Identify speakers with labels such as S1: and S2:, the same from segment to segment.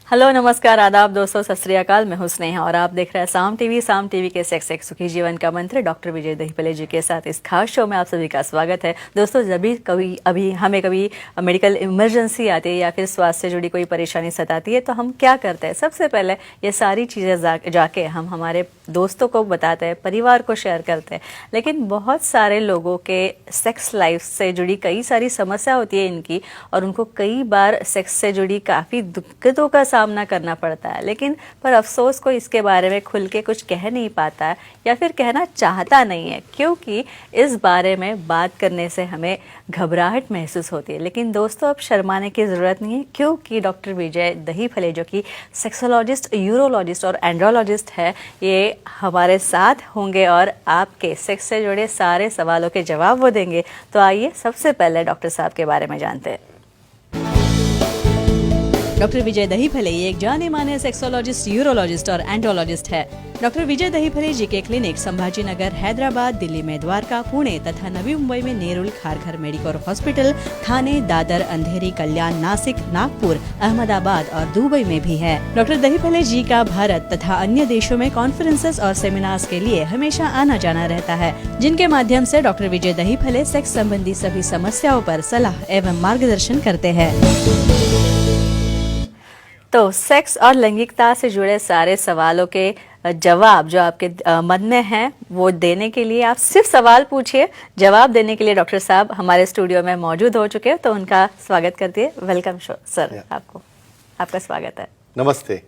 S1: Hello नमस्कार आदाब दोस्तों, सत श्री अकाल। मैं हूं स्नेहा और आप देख रहे हैं साम टीवी के सेक्स एक सुखी जीवन का मंत्र डॉक्टर विजय दहीपले जी के साथ इस खास शो में आप सभी का स्वागत है। दोस्तों, जब भी कभी हमें मेडिकल इमरजेंसी आती है या फिर स्वास्थ्य से जुड़ी कोई परेशानी सताती है तो हम क्या करते हैं? सबसे पहले ये सारी चीज़ें जाके हम हमारे दोस्तों को बताते हैं, परिवार को शेयर करते हैं। लेकिन बहुत सारे लोगों के सेक्स लाइफ से जुड़ी कई सारी समस्या होती है इनकी, और उनको कई बार सेक्स से जुड़ी काफ़ी दिक्कतों का सामना करना पड़ता है। लेकिन पर अफसोस कोई इसके बारे में खुल के कुछ कह नहीं पाता है या फिर कहना चाहता नहीं है, क्योंकि इस बारे में बात करने से हमें घबराहट महसूस होती है। लेकिन दोस्तों, अब शर्माने की ज़रूरत नहीं है, क्योंकि डॉक्टर विजय दहीपले जो कि सेक्सोलॉजिस्ट, यूरोलॉजिस्ट और एंड्रोलॉजिस्ट है, ये हमारे साथ होंगे और आपके सेक्स से जुड़े सारे सवालों के जवाब वो देंगे। तो आइए सबसे पहले डॉक्टर साहब के बारे में जानते हैं। डॉक्टर विजय दहीपले एक जाने माने सेक्सोलॉजिस्ट, यूरोलॉजिस्ट और एंड्रोलॉजिस्ट है। डॉक्टर विजय दहीपले जी के क्लिनिक संभाजी नगर, हैदराबाद, दिल्ली में द्वारका, पुणे तथा नवी मुंबई में नेरुल, खारघर मेडिकोर हॉस्पिटल, थाने, दादर, अंधेरी, कल्याण, नासिक, नागपुर, अहमदाबाद और दुबई में भी है। डॉक्टर दहीपले जी का भारत तथा अन्य देशों में कॉन्फ्रेंसेस और सेमिनार्स के लिए हमेशा आना जाना रहता है, जिनके माध्यम से डॉक्टर विजय दहीपले सेक्स संबंधी सभी समस्याओं पर सलाह एवं मार्गदर्शन करते हैं। तो सेक्स और लैंगिकता से जुड़े सारे सवालों के जवाब जो आपके मन में हैं वो देने के लिए आप सिर्फ सवाल पूछिए, जवाब देने के लिए डॉक्टर साहब हमारे स्टूडियो में मौजूद हो चुके हैं। तो उनका स्वागत करती है। वेलकम सर, आपका स्वागत है।
S2: नमस्ते।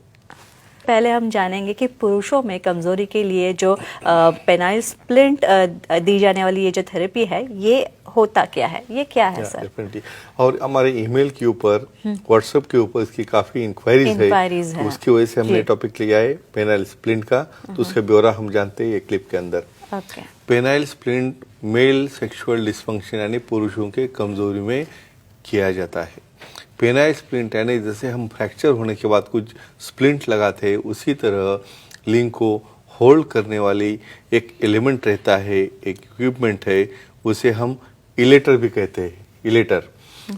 S1: पहले हम जानेंगे कि पुरुषों में कमजोरी के लिए जो पेनाइल स्प्लिंट दी जाने वाली ये जो थेरेपी है, ये होता क्या है, ये क्या है सर?
S2: डेफिनेटली। और हमारे ईमेल के ऊपर, व्हाट्सएप के ऊपर इसकी काफी इंक्वायरीज है। उसकी वजह से हमने टॉपिक लिया है पेनाइल स्प्लिंट का। तो उसका ब्यौरा हम जानते हैं ये क्लिप के अंदर। Penile splint male sexual dysfunction यानी पुरुषों के कमजोरी में किया जाता है। पेनाइल स्प्लिंट यानी जैसे हम फ्रैक्चर होने के बाद कुछ स्प्लिंट लगाते हैं, उसी तरह लिंग को होल्ड करने वाली एक एलिमेंट रहता है, एक इक्विपमेंट है, उसे हम इलेटर भी कहते हैं, इलेटर।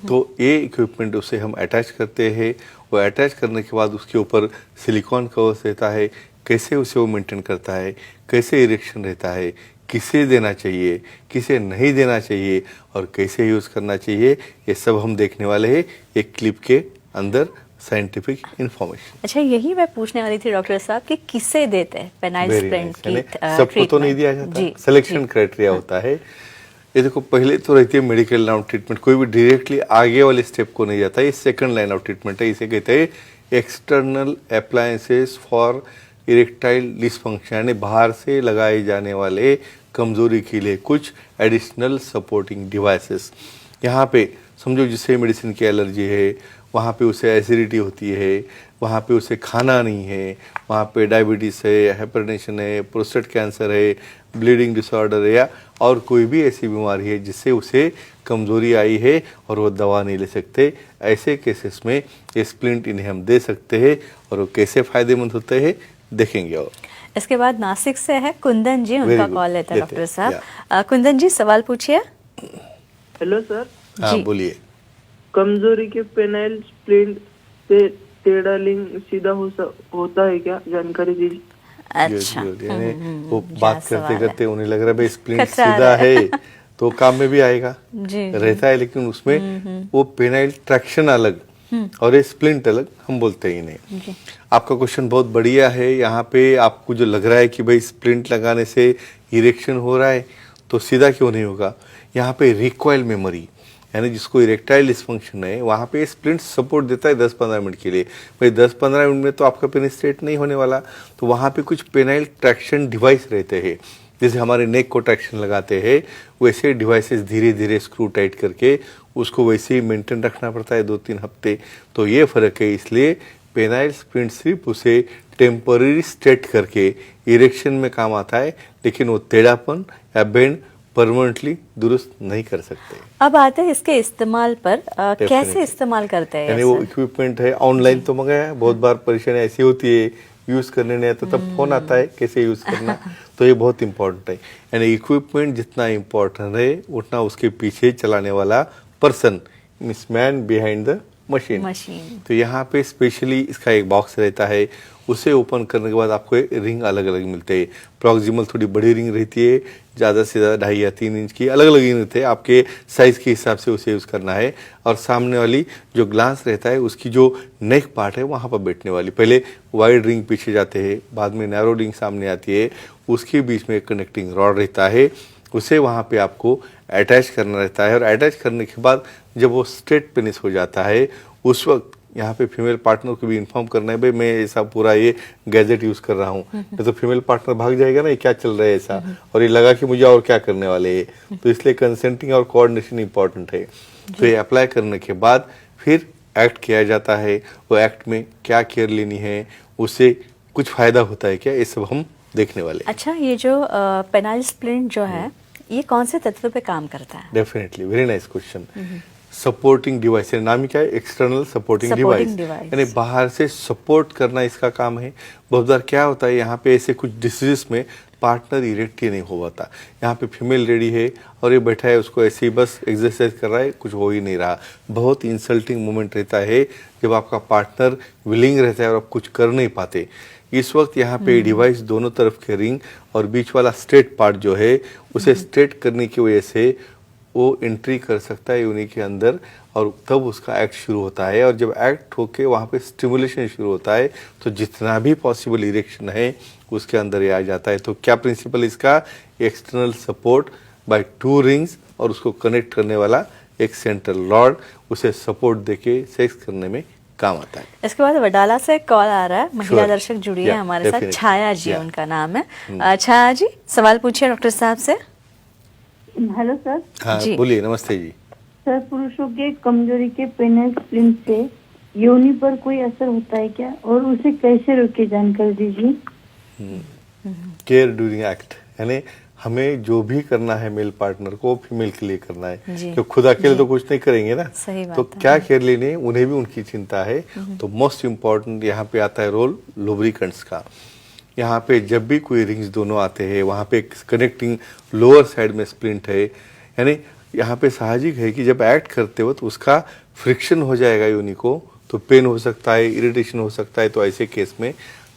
S2: तो ये इक्विपमेंट उसे हम अटैच करते हैं। वो अटैच करने के बाद उसके ऊपर सिलिकॉन कवर रहता है। कैसे उसे वो मेंटेन करता है, कैसे इरेक्शन रहता है, किसे देना चाहिए, किसे नहीं देना चाहिए और कैसे यूज करना चाहिए, ये सब हम देखने वाले हैं एक क्लिप के अंदर, साइंटिफिक इंफॉर्मेशन।
S1: अच्छा, यही मैं पूछने वाली थी डॉक्टर साहब कि किसे देते हैं पेनाइल स्प्लिंट की
S2: सबको तो नहीं दिया जाता, सिलेक्शन क्राइटेरिया होता है। ये देखो, पहले तो रहती है मेडिकल लाइन ऑफ ट्रीटमेंट, कोई भी डायरेक्टली आगे वाले स्टेप को नहीं जाता। ये सेकंड लाइन ऑफ ट्रीटमेंट है। इसे कहते हैं external appliances for erectile dysfunction, यानी बाहर से लगाए जाने वाले कमजोरी के लिए कुछ एडिशनल सपोर्टिंग डिवाइसेस। यहाँ पे समझो जिसे मेडिसिन की एलर्जी है, वहाँ पे उसे एसिडिटी होती है, वहाँ पे उसे खाना नहीं है, वहाँ पे डायबिटीज़ है, हाइपरटेंशन है, प्रोस्टेट कैंसर है, ब्लीडिंग डिसऑर्डर है, या और कोई भी ऐसी बीमारी है जिससे उसे कमजोरी आई है और वो दवा नहीं ले सकते, ऐसे केसेस में ये स्प्लिंट इन्हें हम दे सकते हैं। और वो कैसे फ़ायदेमंद होते हैं देखेंगे। और
S1: इसके बाद नासिक से है कुंदन जी, उनका कॉल लेते हैं डॉक्टर साहब। कुंदन जी, सवाल पूछिए।
S3: Hello sir.
S2: हाँ, बोलिए।
S3: कमजोरी के पेनाइल स्प्लिंट से टेढ़ा लिंग सीधा होता है क्या, जानकारी दीजिए।
S1: अच्छा,
S2: वो बात करते करते उन्हें लग रहा है भाई स्प्लिंट सीधा है तो काम में भी आएगा रहता है, लेकिन उसमें वो पेनाइल ट्रैक्शन अलग और ये स्प्लिंट अलग हम बोलते ही नहीं। आपका क्वेश्चन बहुत बढ़िया है। यहाँ पे आपको जो लग रहा है कि भाई स्प्लिंट लगाने से इरेक्शन हो रहा है तो सीधा क्यों नहीं होगा, यहाँ पे रिकॉइल मेमोरी यानी जिसको इरेक्टाइल डिसफंक्शन है, वहाँ पे स्प्लिंट सपोर्ट देता है 10-15 मिनट के लिए। भाई 10-15 मिनट में तो आपका पेनिट्रेट नहीं होने वाला, तो वहाँ पे कुछ पेनाइल ट्रैक्शन डिवाइस रहते हैं। जैसे हमारे नेक को ट्रैक्शन लगाते हैं, वैसे डिवाइसेस धीरे धीरे स्क्रू टाइट करके उसको वैसे ही मेंटेन रखना पड़ता है 2-3 हफ्ते। तो ये फ़र्क है। इसलिए पेनाइल स्प्लिंट सिर्फ उसे टेम्पररी स्ट्रेट करके इरेक्शन में काम आता है, लेकिन वो टेढ़ापन या बेंड परमानेंटली दुरुस्त नहीं कर सकते।
S1: अब आते हैं इसके इस्तेमाल पर। कैसे इस्तेमाल करते हैं?
S2: यानी वो इक्विपमेंट है, ऑनलाइन तो मंगाया है, बहुत बार परेशानी ऐसी होती है, यूज करने नहीं आता तब फोन आता है कैसे यूज करना। तो ये बहुत इंपॉर्टेंट है। यानी इक्विपमेंट जितना इम्पोर्टेंट है उतना उसके पीछे चलाने वाला person, means man behind the machine.
S1: Machine.
S2: तो यहाँ पे स्पेशली इसका एक बॉक्स रहता है, उसे ओपन करने के बाद आपको रिंग अलग अलग मिलते हैं। प्रॉक्सिमल थोड़ी बड़ी रिंग रहती है, ज़्यादा से ज़्यादा 2.5 या 3 इंच की अलग अलग रिंग रहते हैं, आपके साइज़ के हिसाब से उसे यूज़ करना है। और सामने वाली जो ग्लास रहता है उसकी जो नेक पार्ट है वहाँ पर बैठने वाली, पहले वाइड रिंग पीछे जाते हैं, बाद में नैरो रिंग सामने आती है, उसके बीच में एक कनेक्टिंग रॉड रहता है, उसे वहाँ पे आपको अटैच करना रहता है। और अटैच करने के बाद जब वो स्ट्रेट पेनिस हो जाता है उस वक्त यहाँ पे फीमेल पार्टनर को भी इन्फॉर्म करना है, भाई मैं ऐसा पूरा ये गैजेट यूज़ कर रहा हूँ, नहीं तो फीमेल पार्टनर भाग जाएगा ना, ये क्या चल रहा है ऐसा, और ये लगा कि मुझे और क्या करने वाले हैं। तो इसलिए कंसेंटिंग और कोऑर्डिनेशन इंपॉर्टेंट है। तो ये अप्लाई करने के बाद फिर एक्ट किया जाता है। वो एक्ट में क्या केयर लेनी है, उससे कुछ फ़ायदा होता है क्या, ये सब हम देखने वाले हैं।
S1: अच्छा, ये जो पेनाइल स्प्लिंट जो है ये कौन से तत्व पे काम करता है?
S2: Definitely, very nice question. Supporting device, नाम ही क्या है, एक्सटर्नल सपोर्टिंग डिवाइस, यानी बाहर से सपोर्ट करना इसका काम है। बहुत बार क्या होता है यहाँ पे ऐसे कुछ डिसीजेस में पार्टनर इरेक्ट ही नहीं हो पाता। यहाँ पे फीमेल लेडी है और ये बैठा है, उसको ऐसे ही बस एक्सरसाइज कर रहा है, कुछ हो ही नहीं रहा। बहुत इंसल्टिंग मोमेंट रहता है जब आपका पार्टनर विलिंग रहता है और आप कुछ कर नहीं पाते। इस वक्त यहाँ पे डिवाइस दोनों तरफ के रिंग और बीच वाला स्ट्रेट पार्ट जो है उसे स्ट्रेट करने की वजह से वो एंट्री कर सकता है योनि के अंदर, और तब उसका एक्ट शुरू होता है। और जब एक्ट होके वहाँ पे स्टिमुलेशन शुरू होता है तो जितना भी पॉसिबल इरेक्शन है उसके अंदर ये आ जाता है। तो क्या प्रिंसिपल इसका, एक्सटर्नल सपोर्ट बाय 2 रिंग्स और उसको कनेक्ट करने वाला एक सेंट्रल रॉड, उसे सपोर्ट देके सेक्स करने में काम आता है।
S1: इसके बाद वडाला से कॉल आ रहा है, महिला दर्शक जुड़ी है हमारे साथ,
S2: definitely.
S1: छाया जी उनका नाम है। छाया जी, सवाल पूछिए डॉक्टर साहब से।
S4: Hello sir.
S2: हाँ
S1: जी।
S2: बोलिए, नमस्ते जी।
S4: सर, पुरुषों के कमजोरी के पेनिस स्प्लिंट से योनि पर कोई असर होता है क्या, और उसे कैसे रोके, जानकारी दीजिए।
S2: केयर ड्यूरिंग एक्ट, यानी हमें जो भी करना है मेल पार्टनर को फीमेल के लिए करना है, क्योंकि खुद अकेले तो कुछ नहीं करेंगे ना।
S1: सही बात
S2: तो
S1: है।
S2: क्या केयर लेनी है, उन्हें भी उनकी चिंता है। तो मोस्ट इम्पॉर्टेंट यहाँ पे आता है रोल लुब्रिकेंट्स का। यहाँ पे जब भी कोई रिंग्स दोनों आते हैं, वहाँ पे कनेक्टिंग लोअर साइड में स्प्लिंट है, यानी यहाँ पे साहजिक है कि जब एक्ट करते वक्त उसका फ्रिक्शन हो जाएगा योनि को, तो पेन हो सकता है, इरिटेशन हो सकता है। तो ऐसे केस में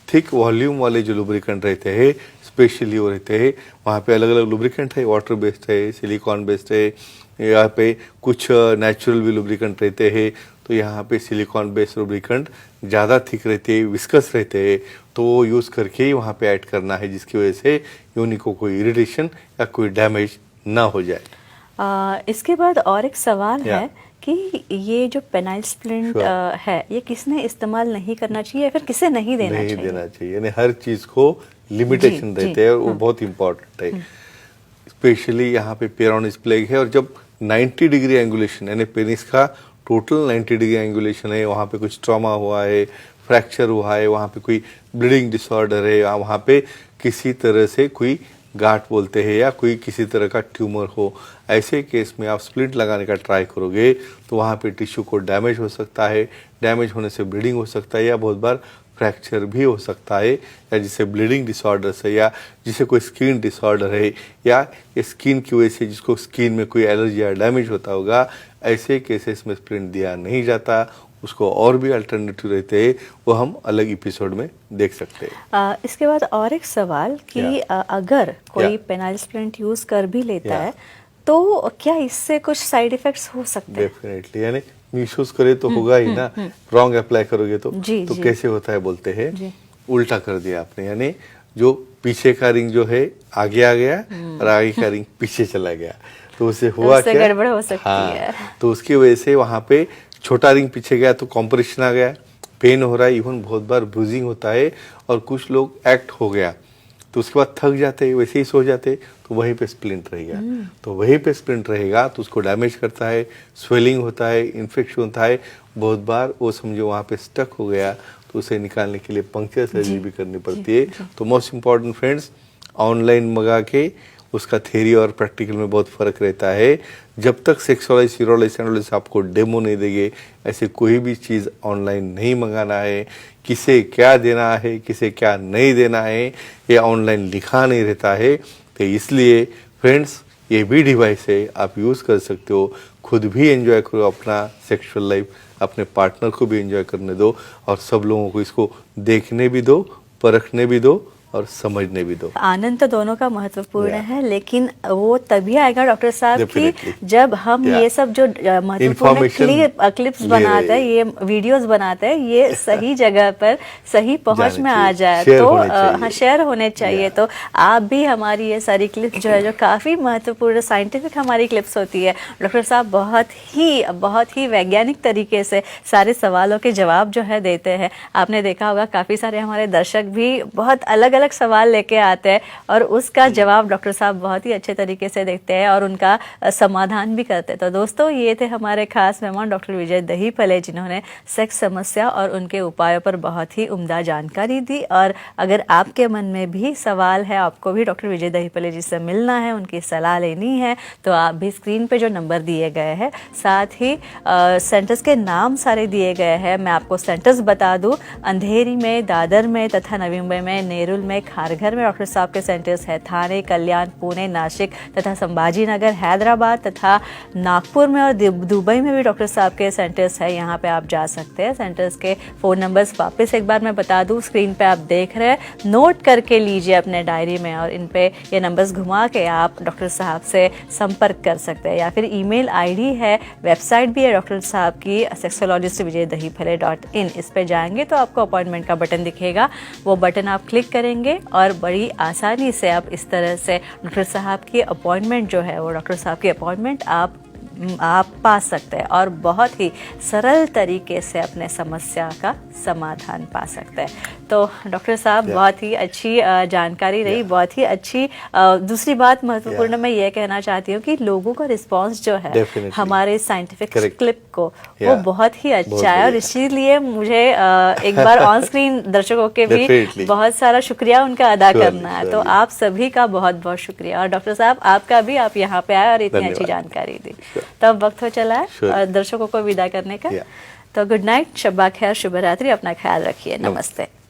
S2: थिक वॉल्यूम वाले जो लुब्रिकेंट रहते हैं, स्पेशली वो रहते हैं, वहाँ पे अलग अलग लुब्रिकेंट है, वाटर बेस्ड है, सिलिकॉन बेस्ड है, यहाँ पे कुछ नेचुरल भी लुब्रिकेंट रहते हैं। तो यहाँ पे सिलिकॉन बेस्ड लुब्रिकेंट ज़्यादा थिक रहते हैं, विस्कस रहते हैं, तो वो यूज़ करके ही वहाँ पे ऐड करना है, जिसकी वजह से योनि को कोई इरिटेशन या कोई डैमेज ना हो जाए।
S1: इसके बाद और एक सवाल
S2: या।
S1: है कि ये जो पेनाइल स्प्लिंट है, ये किसने इस्तेमाल नहीं करना चाहिए या फिर किसे नहीं देना
S2: नहीं
S1: चाहिए?
S2: देना चाहिए, यानी हर चीज़ को लिमिटेशन
S1: जी,
S2: रहते हैं, और वो बहुत इंपॉर्टेंट है। स्पेशली यहाँ पे पेरोनिस प्लेग है, और जब 90 डिग्री एंगुलेशन, यानी पेनिस का टोटल 90 डिग्री एंगुलेशन है, वहाँ पे कुछ ट्रॉमा हुआ है, फ्रैक्चर हुआ है, वहाँ पे कोई ब्लीडिंग डिसऑर्डर है, या वहाँ पे किसी तरह से कोई गांठ बोलते हैं या कोई किसी तरह का ट्यूमर हो, ऐसे केस में आप स्प्लिंट लगाने का ट्राई करोगे तो वहाँ पे टिश्यू को डैमेज हो सकता है। डैमेज होने से ब्लीडिंग हो सकता है, या बहुत बार फ्रैक्चर भी हो सकता है, या जिसे ब्लीडिंग डिसऑर्डर है, या जिसे कोई स्किन डिसऑर्डर है, या स्किन की वजह से जिसको स्किन में कोई एलर्जी या डैमेज होता होगा, ऐसे केसेस में स्प्लिंट दिया नहीं जाता। उसको और भी अल्टरनेटिव रहते हैं, वो हम अलग एपिसोड में देख सकते हैं।
S1: इसके बाद और एक सवाल कि अगर कोई
S2: या।
S1: पेनाइल स्प्लिंट यूज कर भी लेता
S2: या।
S1: है तो क्या इससे कुछ साइड इफेक्ट्स हो सकते हैं?
S2: डेफिनेटली, यानी मिसयूज करे तो होगा ही ना, रॉन्ग अप्लाई करोगे तो।
S1: जी,
S2: तो
S1: जी।
S2: कैसे होता है बोलते
S1: जी।
S2: हैं, उल्टा कर दिया आपने, यानी जो पीछे का रिंग जो है आगे आ गया और आगे का रिंग पीछे चला गया, तो उससे हुआ
S1: उससे
S2: क्या,
S1: गड़बड़ हो सकती है।
S2: तो उसकी वजह से वहाँ पे छोटा रिंग पीछे गया तो कॉम्प्रेशन आ गया, पेन हो रहा है, इवन बहुत बार ब्रूजिंग होता है, और कुछ लोग एक्ट हो गया तो उसके बाद थक जाते, वैसे ही सो जाते, तो वहीं पे स्प्लिंट रहेगा। तो वहीं पे स्प्लिंट रहेगा तो उसको डैमेज करता है, स्वेलिंग होता है, इन्फेक्शन होता है, बहुत बार वो समझो वहाँ पे स्टक हो गया, तो उसे निकालने के लिए पंक्चर सर्जरी भी करनी पड़ती है। तो मोस्ट इम्पॉर्टेंट फ्रेंड्स, ऑनलाइन मंगा के उसका थ्योरी और प्रैक्टिकल में बहुत फ़र्क रहता है। जब तक सेक्सुअलाइज यूरोलॉजिस्ट एंडोलॉजिस्ट आपको डेमो नहीं देंगे, ऐसे कोई भी चीज़ ऑनलाइन नहीं मंगाना है। किसे क्या देना है, किसे क्या नहीं देना है, ये ऑनलाइन लिखा नहीं रहता है। तो इसलिए फ्रेंड्स, ये भी डिवाइस है, आप यूज़ कर सकते हो, खुद भी एंजॉय करो अपना सेक्सुअल लाइफ, अपने पार्टनर को भी एंजॉय करने दो और सब लोगों को इसको देखने भी दो, परखने भी दो और समझने भी दो।
S1: आनंद तो दोनों का महत्वपूर्ण है, लेकिन वो तभी आएगा डॉक्टर साहब कि
S2: Definitely.
S1: जब हम ये सब जो महत्वपूर्ण क्लिप्स बनाते हैं, ये वीडियोस बनाते हैं, ये सही जगह पर सही पहुंच में आ जाए, तो हाँ, शेयर होने चाहिए। तो आप भी हमारी ये सारी क्लिप्स जो है, जो काफ़ी महत्वपूर्ण साइंटिफिक हमारी क्लिप्स होती है, डॉक्टर साहब बहुत ही वैज्ञानिक तरीके से सारे सवालों के जवाब जो है देते हैं। आपने देखा होगा काफ़ी सारे हमारे दर्शक भी बहुत अलग अलग सवाल लेके आते हैं और उसका जवाब डॉक्टर साहब बहुत ही अच्छे तरीके से देते हैं और उनका समाधान भी करते हैं। तो दोस्तों, ये थे हमारे खास मेहमान डॉक्टर विजय दहीफले, जिन्होंने सेक्स समस्या और उनके उपायों पर बहुत ही उम्दा जानकारी दी। और अगर आपके मन में भी सवाल है, आपको भी डॉक्टर विजय दहीफले जी से मिलना है, उनकी सलाह लेनी है, तो आप भी स्क्रीन पे जो नंबर दिए गए हैं, साथ ही सेंटर्स के नाम सारे दिए गए हैं। मैं आपको सेंटर्स बता दूं, अंधेरी में, दादर में तथा नवी मुंबई में, नेरुल में, खारघर में डॉक्टर साहब के सेंटर्स है। थाने, कल्याण, पुणे, नासिक तथा संभाजी नगर, हैदराबाद तथा नागपुर में और दुबई में भी डॉक्टर साहब के सेंटर्स है। यहाँ पे आप जा सकते हैं। सेंटर्स के फ़ोन नंबर्स वापस एक बार मैं बता दूँ, स्क्रीन पे आप देख रहे हैं, नोट करके लीजिए अपने डायरी में, और इन पे ये नंबर्स घुमा के आप डॉक्टर साहब से संपर्क कर सकते हैं। या फिर ईमेल आईडी है, वेबसाइट भी है डॉक्टर साहब की, sexologist.vijay.in। इस पे जाएंगे तो आपको अपॉइंटमेंट का बटन दिखेगा, वो बटन आप क्लिक करेंगे और बड़ी आसानी से आप इस तरह से डॉक्टर साहब की अपॉइंटमेंट जो है, वो डॉक्टर साहब की अपॉइंटमेंट आप पा सकते हैं और बहुत ही सरल तरीके से अपने समस्या का समाधान पा सकते हैं। तो डॉक्टर साहब, बहुत ही अच्छी जानकारी रही, बहुत ही अच्छी। दूसरी बात महत्वपूर्ण मैं ये कहना चाहती हूँ कि लोगों का रिस्पांस जो है हमारे साइंटिफिक क्लिप को, वो बहुत ही अच्छा है, और इसीलिए मुझे एक बार ऑन स्क्रीन दर्शकों के भी बहुत सारा शुक्रिया उनका अदा करना है। तो आप सभी का बहुत बहुत शुक्रिया, और डॉक्टर साहब आपका भी, आप यहाँ पे आए और इतनी अच्छी जानकारी दी। तब वक्त हो चला है दर्शकों को विदा करने का। तो गुड नाइट, शब्बा खैर, शुभ रात्रि, अपना ख्याल रखिए, नमस्ते।